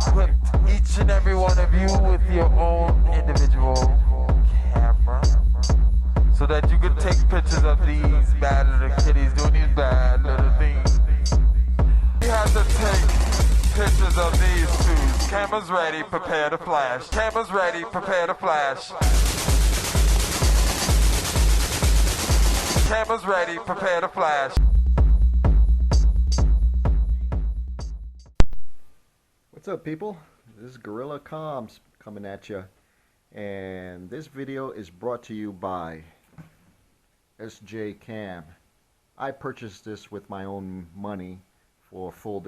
equip each and every one of you with your own individual camera so that you can take pictures of these bad little kitties doing these bad little things. You have to take pictures of these two. Cameras ready, prepare to flash. Cameras ready, prepare to flash. Cameras ready, prepare to flash. What's up, people? This is Gorilla Comms coming at you, and this video is brought to you by SJCAM. I purchased this with my own money for full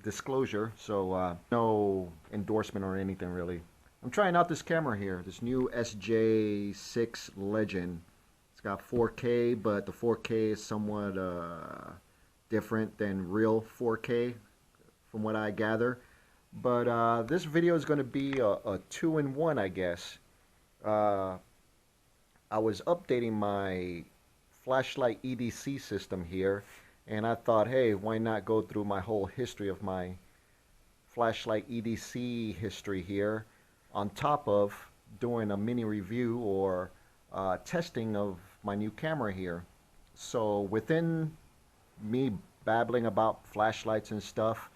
disclosure, so no endorsement or anything really. I'm trying out this camera here, this new SJ6 Legend. It's got 4K, but the 4K is somewhat different than real 4K from what I gather. But this video is going to be a two-in-one, I guess. I was updating my flashlight EDC system here, and I thought, hey, why not go through my whole history of my flashlight EDC history here on top of doing a mini review or testing of my new camera here. So within me babbling about flashlights and stuff,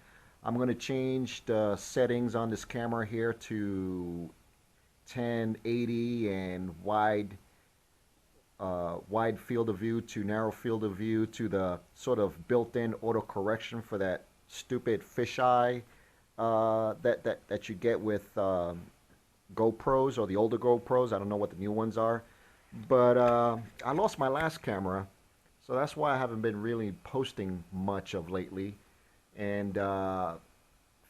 I'm going to change the settings on this camera here to 1080 and wide field of view to narrow field of view to the sort of built-in auto correction for that stupid fisheye that you get with GoPros or the older GoPros. I don't know what the new ones are, but I lost my last camera, so that's why I haven't been really posting much of lately. And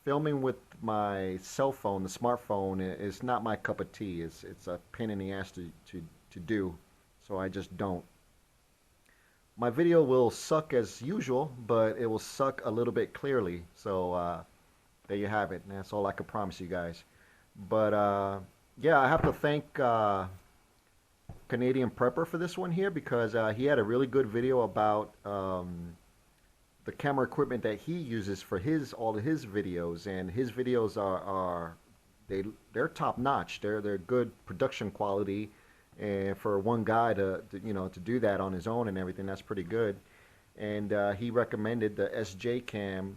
filming with my cell phone, the smartphone, is not my cup of tea. It's a pain in the ass to do, so I just don't. My video will suck as usual, but it will suck a little bit clearly. So there you have it. And that's all I can promise you guys. But yeah, I have to thank Canadian Prepper for this one here, because he had a really good video about the camera equipment that he uses for all of his videos, and his videos they're top notch. They're good production quality, and for one guy to do that on his own and everything, that's pretty good. And he recommended the SJCAM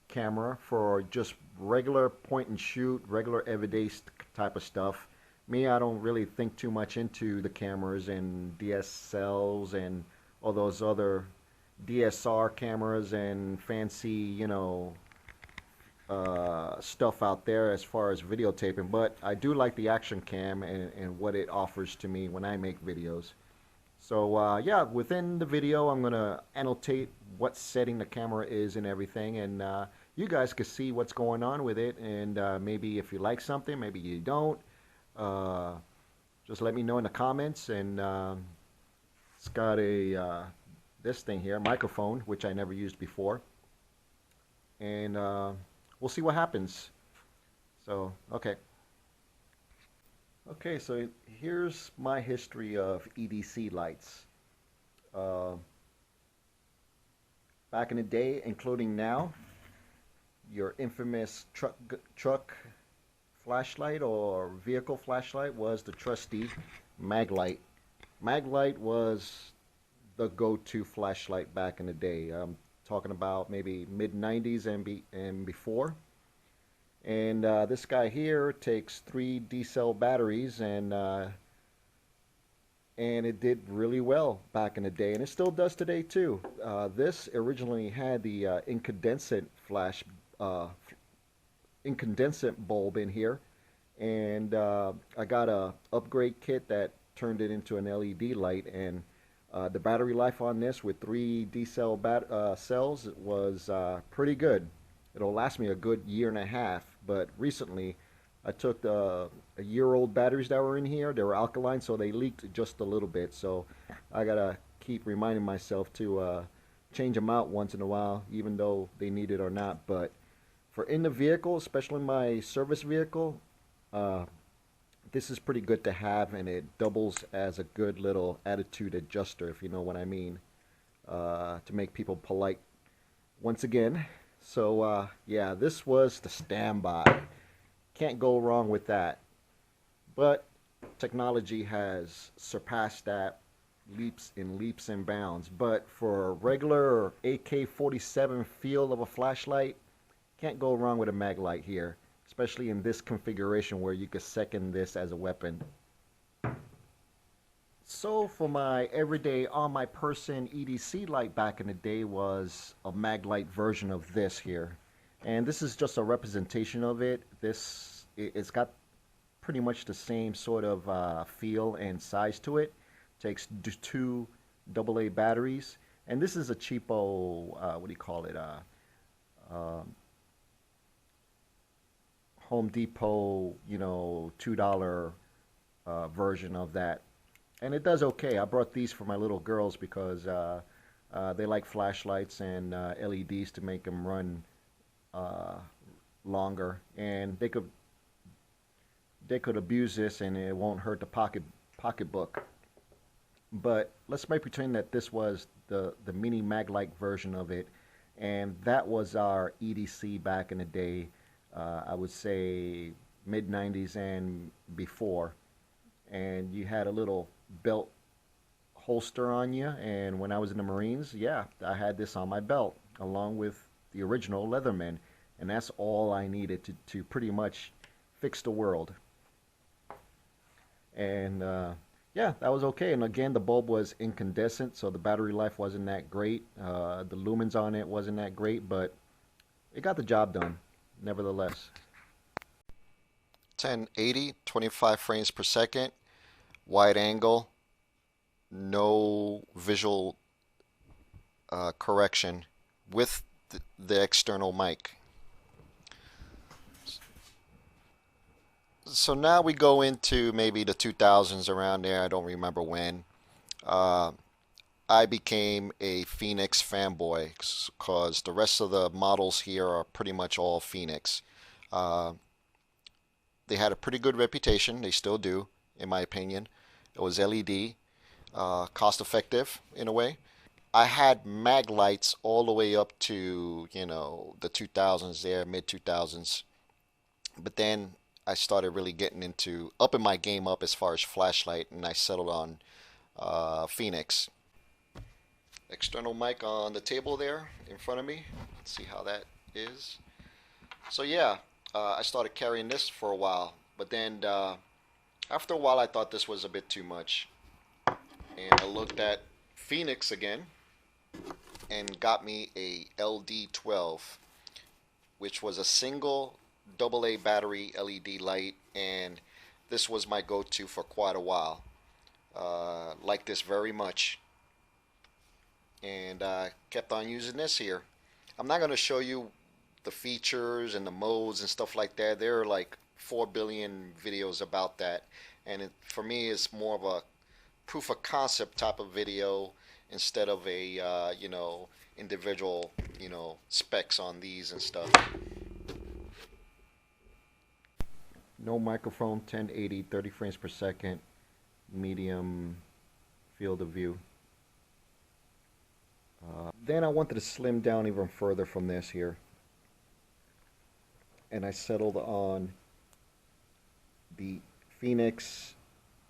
camera for just regular point and shoot, regular everyday type of stuff. Me, I don't really think too much into the cameras and DSLs and all those other DSR cameras and fancy, stuff out there as far as videotaping. But I do like the action cam and what it offers to me when I make videos. So yeah, within the video I'm gonna annotate what setting the camera is and everything, and you guys can see what's going on with it, and maybe if you like something, maybe you don't, just let me know in the comments. And it's got a this thing here, microphone, which I never used before, and we'll see what happens. So okay, so here's my history of EDC lights. Back in the day, including now, your infamous truck flashlight or vehicle flashlight was the trusty Maglite. Maglite was the go-to flashlight back in the day. I'm talking about maybe mid-90s and before. And this guy here takes 3 D-cell batteries, and it did really well back in the day, and it still does today too. This originally had the incandescent bulb in here, and I got a upgrade kit that turned it into an LED light, and the battery life on this with 3 D-cell cells was pretty good. It'll last me a good year and a half. But recently I took a year-old batteries that were in here. They were alkaline, so they leaked just a little bit, so I gotta keep reminding myself to change them out once in a while, even though they need it or not. But for in the vehicle, especially my service vehicle, this is pretty good to have, and it doubles as a good little attitude adjuster, if you know what I mean, to make people polite once again. So yeah, this was the standby. Can't go wrong with that. But technology has surpassed that leaps and bounds. But for a regular AK-47 feel of a flashlight, can't go wrong with a mag light here, especially in this configuration where you could second this as a weapon. So for my everyday on my person EDC light back in the day was a mag light version of this here. And this is just a representation of it. It's got pretty much the same sort of feel and size to it. Takes two AA batteries, and this is a cheapo, what do you call it? Home Depot, $2 version of that, and it does okay. I brought these for my little girls because they like flashlights and LEDs to make them run longer, and they could abuse this and it won't hurt the pocketbook. But let's make pretend that this was the mini mag-like version of it, and that was our EDC back in the day. I would say mid 90s and before, and you had a little belt holster on you, and when I was in the Marines, yeah, I had this on my belt along with the original Leatherman, and that's all I needed to pretty much fix the world. And yeah, that was okay. And again, the bulb was incandescent, so the battery life wasn't that great. The lumens on it wasn't that great, but it got the job done nevertheless. 1080, 25 frames per second, wide angle, no visual correction with the external mic. So now we go into maybe the 2000s, around there. I don't remember when. I became a Fenix fanboy because the rest of the models here are pretty much all Fenix. They had a pretty good reputation. They still do, in my opinion. It was LED, cost effective in a way. I had mag lights all the way up to, the 2000s there, mid 2000s. But then I started really getting into upping my game up as far as flashlight, and I settled on Fenix. External mic on the table there in front of me. Let's see how that is. So yeah, I started carrying this for a while, but then after a while I thought this was a bit too much, and I looked at Fenix again and got me a LD12, which was a single AA battery LED light, and this was my go-to for quite a while. Like this very much, and I kept on using this here. I'm not going to show you the features and the modes and stuff like that. There are like 4 billion videos about that, and for me it's more of a proof of concept type of video instead of a individual specs on these and stuff. No microphone, 1080, 30 frames per second, medium field of view. Then I wanted to slim down even further from this here, and I settled on the Fenix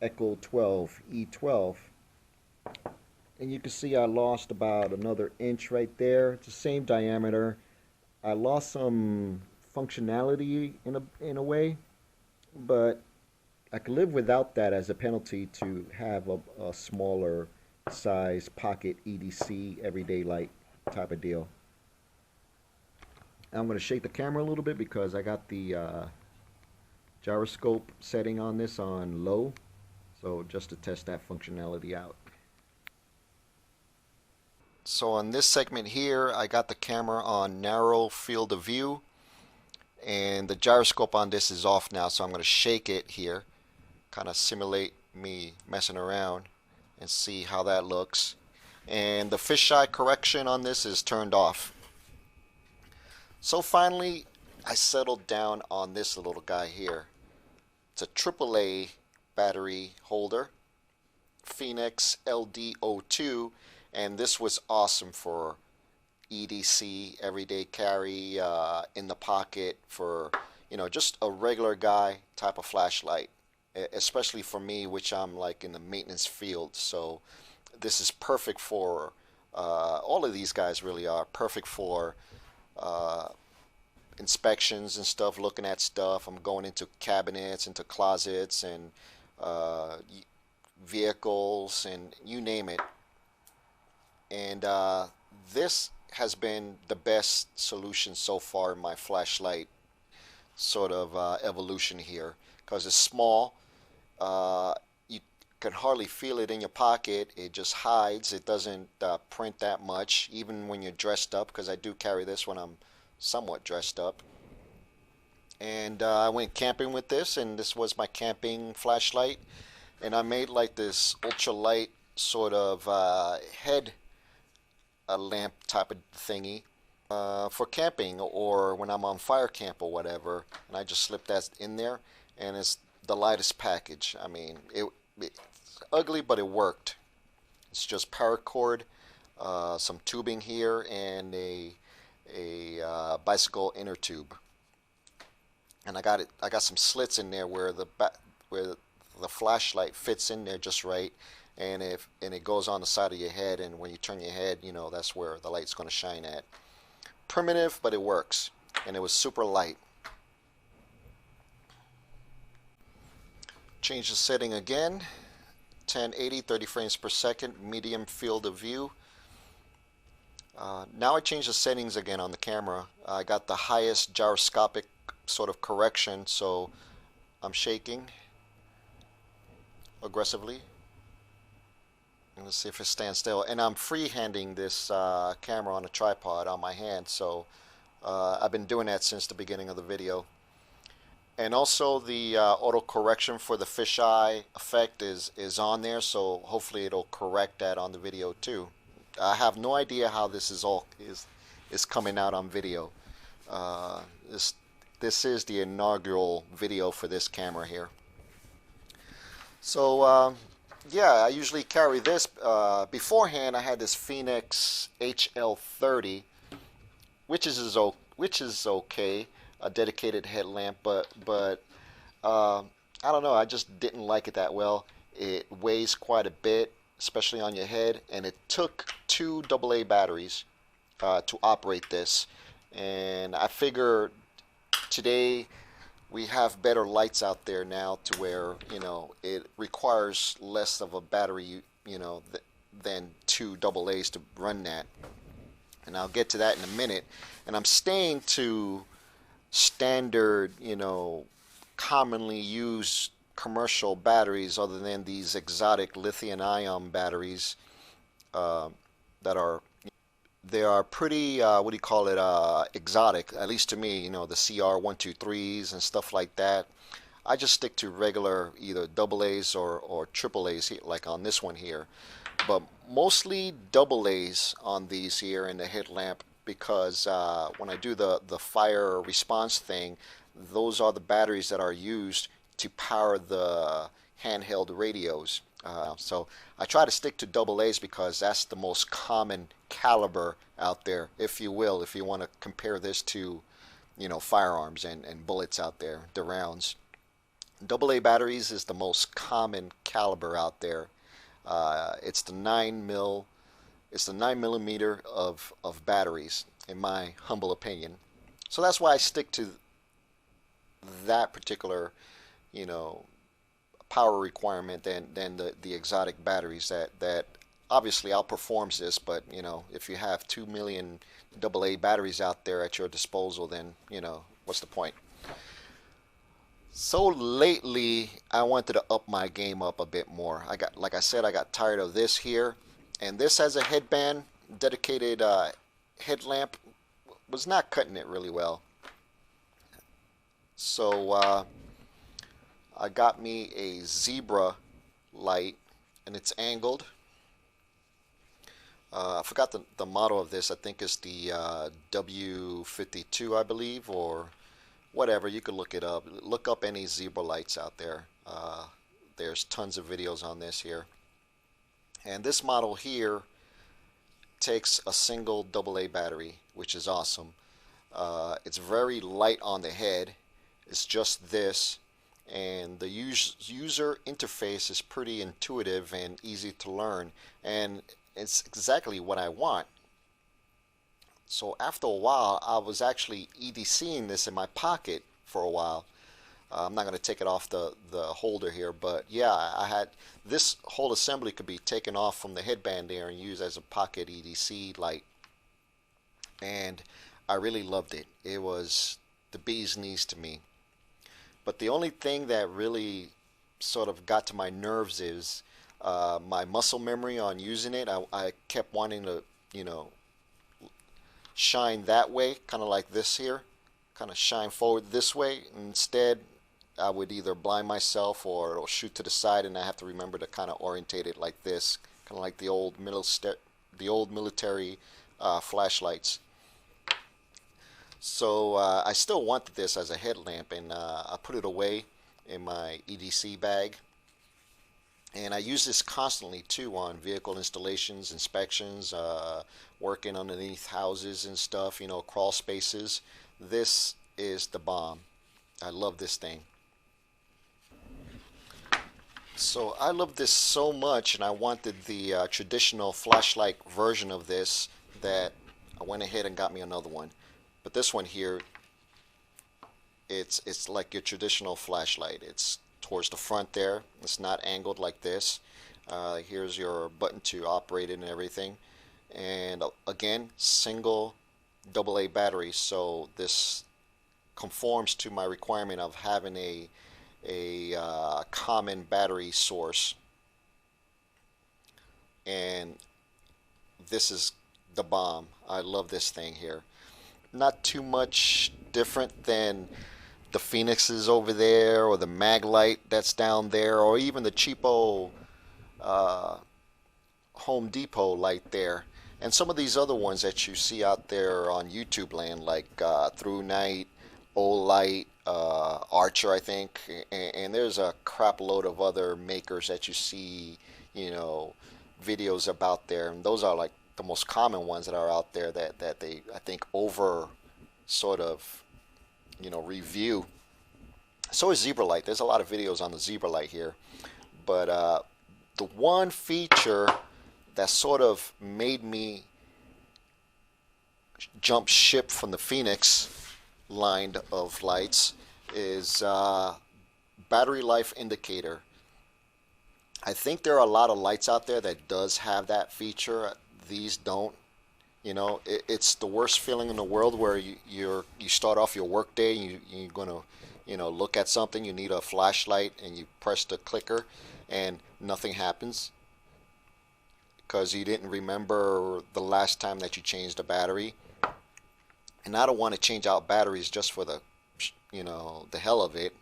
Echo 12 E12, and you can see I lost about another inch right there. It's the same diameter. I lost some functionality in a way, but I could live without that as a penalty to have a smaller size pocket EDC everyday light type of deal. I'm going to shake the camera a little bit because I got the gyroscope setting on this on low, so just to test that functionality out. So on this segment here, I got the camera on narrow field of view, and the gyroscope on this is off now, so I'm going to shake it here, kind of simulate me messing around and see how that looks. And the fisheye correction on this is turned off. So finally I settled down on this little guy here. It's a AAA battery holder, Fenix LD02, and this was awesome for EDC, everyday carry, in the pocket for, you know, just a regular guy type of flashlight, especially for me, which I'm like in the maintenance field. So this is perfect for, all of these guys really are perfect for inspections and stuff, looking at stuff. I'm going into cabinets, into closets, and vehicles, and you name it. And this has been the best solution so far in my flashlight sort of evolution here, because it's small. You can hardly feel it in your pocket. It just hides. It doesn't print that much, even when you're dressed up, because I do carry this when I'm somewhat dressed up. And I went camping with this, and this was my camping flashlight. And I made like this ultralight sort of head lamp type of thingy for camping, or when I'm on fire camp or whatever. And I just slipped that in there, and it's the lightest package. I mean, it's ugly, but it worked. It's just paracord, some tubing here, and a bicycle inner tube. And I got some slits in there where the flashlight fits in there just right, and it goes on the side of your head, and when you turn your head, you know, that's where the light's going to shine at. Primitive, but it works, and it was super light. Change the setting again, 1080, 30 frames per second, medium field of view. Now I changed the settings again on the camera. I got the highest gyroscopic sort of correction, so I'm shaking aggressively. And let's see if it stands still. And I'm freehanding this camera on a tripod on my hand, so I've been doing that since the beginning of the video. And also the auto correction for the fisheye effect is on there, so hopefully it'll correct that on the video too. I have no idea how this is coming out on video. This is the inaugural video for this camera here. So yeah, I usually carry this. Beforehand, I had this Fenix HL30, which is okay, a dedicated headlamp, but I don't know, I just didn't like it that well. It weighs quite a bit, especially on your head, and it took 2 AA batteries to operate this. And I figure today we have better lights out there now, to where, you know, it requires less of a battery, you know, than 2 AA's to run that. And I'll get to that in a minute. And I'm staying to standard, you know, commonly used commercial batteries, other than these exotic lithium-ion batteries that are, they are pretty, what do you call it, exotic, at least to me, you know, the CR123s and stuff like that. I just stick to regular either AA's or AAA's, like on this one here, but mostly AA's on these here in the headlamp, because when I do the fire response thing, those are the batteries that are used to power the handheld radios. So I try to stick to AA's because that's the most common caliber out there, if you will, if you want to compare this to, you know, firearms and bullets out there, the rounds. AA batteries is the most common caliber out there. It's the 9mm of batteries, in my humble opinion. So that's why I stick to that particular, you know, power requirement than the exotic batteries that obviously outperforms this. But, you know, if you have 2 million AA batteries out there at your disposal, then, you know, what's the point? So lately I wanted to up my game up a bit more. Like I said, I got tired of this here, and this as a headband, dedicated headlamp, was not cutting it really well. So I got me a Zebralight, and it's angled. I forgot the model of this. I think it's the W52, I believe, or whatever. You could look it up. Look up any Zebralights out there. There's tons of videos on this here. And this model here takes a single AA battery, which is awesome. It's very light on the head. It's just this, and the user interface is pretty intuitive and easy to learn, and it's exactly what I want. So after a while, I was actually EDCing this in my pocket for a while. I'm not going to take it off the holder here, but yeah, I had this whole assembly could be taken off from the headband there and used as a pocket EDC light, and I really loved it. It was the bee's knees to me. But the only thing that really sort of got to my nerves is my muscle memory on using it. I kept wanting to, you know, shine that way, kind of like this here, kind of shine forward this way. Instead, I would either blind myself or it'll shoot to the side, and I have to remember to kind of orientate it like this, kind of like the old military flashlights. So I still wanted this as a headlamp, and I put it away in my EDC bag. And I use this constantly too on vehicle installations, inspections, working underneath houses and stuff, you know, crawl spaces. This is the bomb. I love this thing. So I love this so much, and I wanted the traditional flashlight version of this, that I went ahead and got me another one. But this one here, it's like your traditional flashlight. It's towards the front there. It's not angled like this. Here's your button to operate it and everything. And again, single AA battery. So this conforms to my requirement of having a common battery source. And this is the bomb. I love this thing here. Not too much different than the Fenixes over there, or the Maglite that's down there, or even the cheapo Home Depot light there, and some of these other ones that you see out there on YouTube land, like Through Night, Olight, Archer, I think, and there's a crap load of other makers that you see, you know, videos about there, and those are like the most common ones that are out there that they, I think, over sort of, you know, review. So is Zebralight. There's a lot of videos on the Zebralight here, but the one feature that sort of made me jump ship from the Fenix line of lights is battery life indicator. I think there are a lot of lights out there that does have that feature. These don't. You know, it's the worst feeling in the world where you start off your work day and you're gonna, you know, look at something, you need a flashlight, and you press the clicker and nothing happens because you didn't remember the last time that you changed a battery. And I don't want to change out batteries just for the, you know, the hell of it.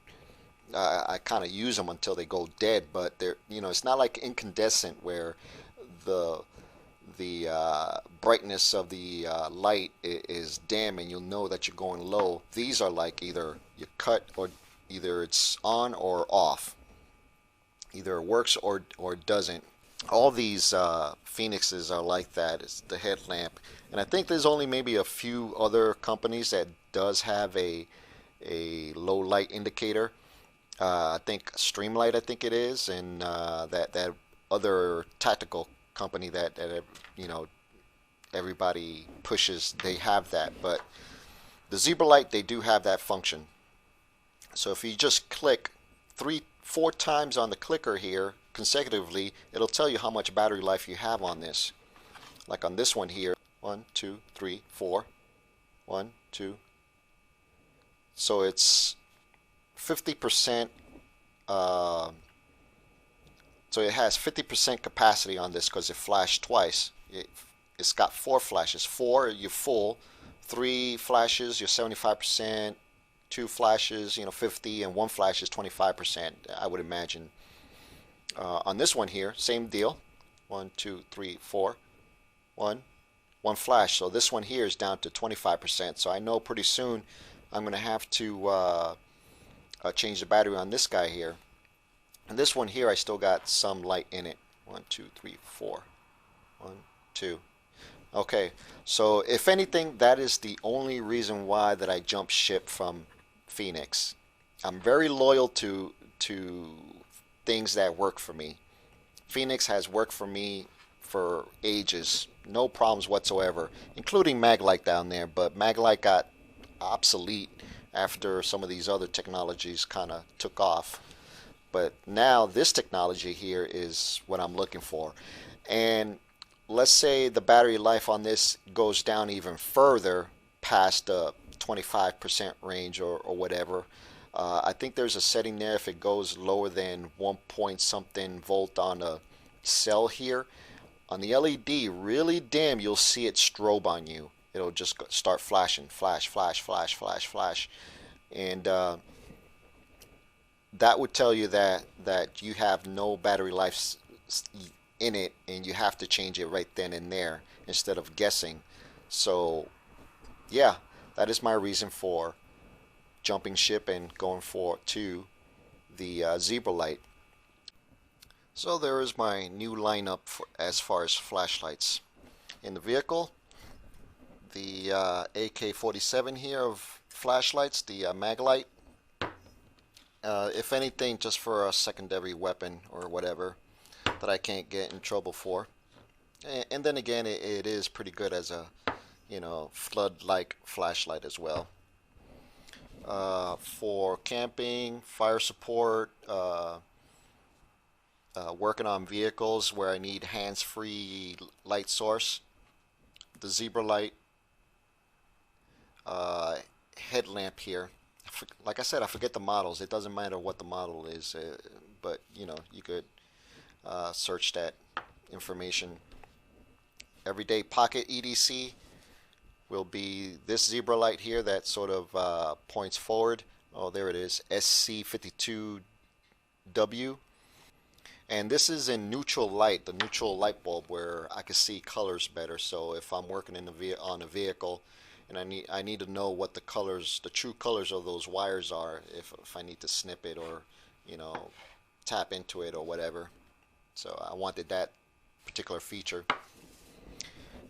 I kind of use them until they go dead, but they're, you know, it's not like incandescent where the brightness of the light is dim and you'll know that you're going low. These are like either you cut, or either it's on or off. Either it works or it doesn't. All these Fenixes are like that. It's the headlamp, and I think there's only maybe a few other companies that does have a low light indicator. I think Streamlight, I think it is, and that other tactical company that you know, everybody pushes, they have that. But the Zebralight, they do have that function. So if you just click 3-4 times on the clicker here consecutively, it'll tell you how much battery life you have on this. Like on this one here, 1 2 3 4, 1 2. So it's 50%. So it has 50% capacity on this because it flashed twice. It's got 4 flashes. 4, you're full. 3 flashes, you're 75%. 2 flashes, you know, 50, and 1 flash is 25%, I would imagine. On this one here, same deal. 1 2 3 4. 1 flash. So this one here is down to 25%. So I know pretty soon I'm going to have to change the battery on this guy here. And this one here, I still got some light in it. 1 2 3 4. 1 2. Okay, so if anything, that is the only reason why that I jumped ship from Fenix. I'm very loyal to things that work for me. Fenix has worked for me for ages, no problems whatsoever, including Maglite down there. But Maglite got obsolete after some of these other technologies kind of took off. But now this technology here is what I'm looking for. And let's say the battery life on this goes down even further past the 25% range or whatever. I think there's a setting there if it goes lower than 1 point something volt on a cell here. On the LED, really dim, you'll see it strobe on you. It'll just start flashing, flash, flash, flash, flash, flash. And that would tell you that you have no battery life in it, and you have to change it right then and there instead of guessing. So yeah, that is my reason for jumping ship and going to the Zebralight. So there is my new lineup as far as flashlights. In the vehicle, the AK-47 here of flashlights, the Maglite. If anything, just for a secondary weapon or whatever that I can't get in trouble for. And then again, it is pretty good as a, flood-like flashlight as well. For camping, fire support, working on vehicles where I need hands-free light source, the Zebralight headlamp here. Like I said, I forget the models. It doesn't matter what the model is, but you could search that information. Everyday pocket EDC will be this Zebralight here that sort of points forward. Oh, there it is, SC52W. And this is in neutral light, the neutral light bulb, where I can see colors better. So if I'm working on a vehicle and I need to know what the true colors of those wires are, if I need to snip it or tap into it or whatever. So I wanted that particular feature.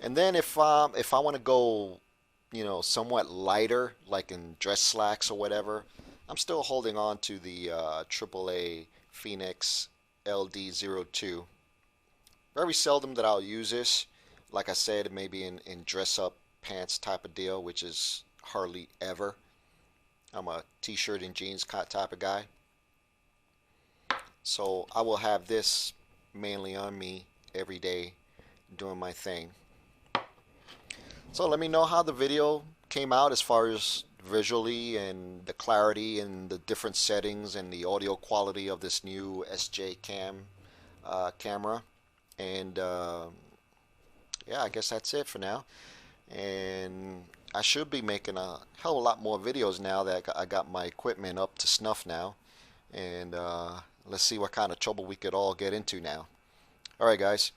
And then if I want to go somewhat lighter, like in dress slacks or whatever, I'm still holding on to the AAA Fenix LD02. Very seldom that I'll use this. Like I said, maybe in dress up pants type of deal, which is hardly ever. I'm a t-shirt and jeans type of guy. So I will have this mainly on me every day doing my thing. So let me know how the video came out as far as visually and the clarity and the different settings and the audio quality of this new SJCAM camera. And yeah, I guess that's it for now. And I should be making a hell of a lot more videos now that I got my equipment up to snuff now. And let's see what kind of trouble we could all get into now. Alright guys,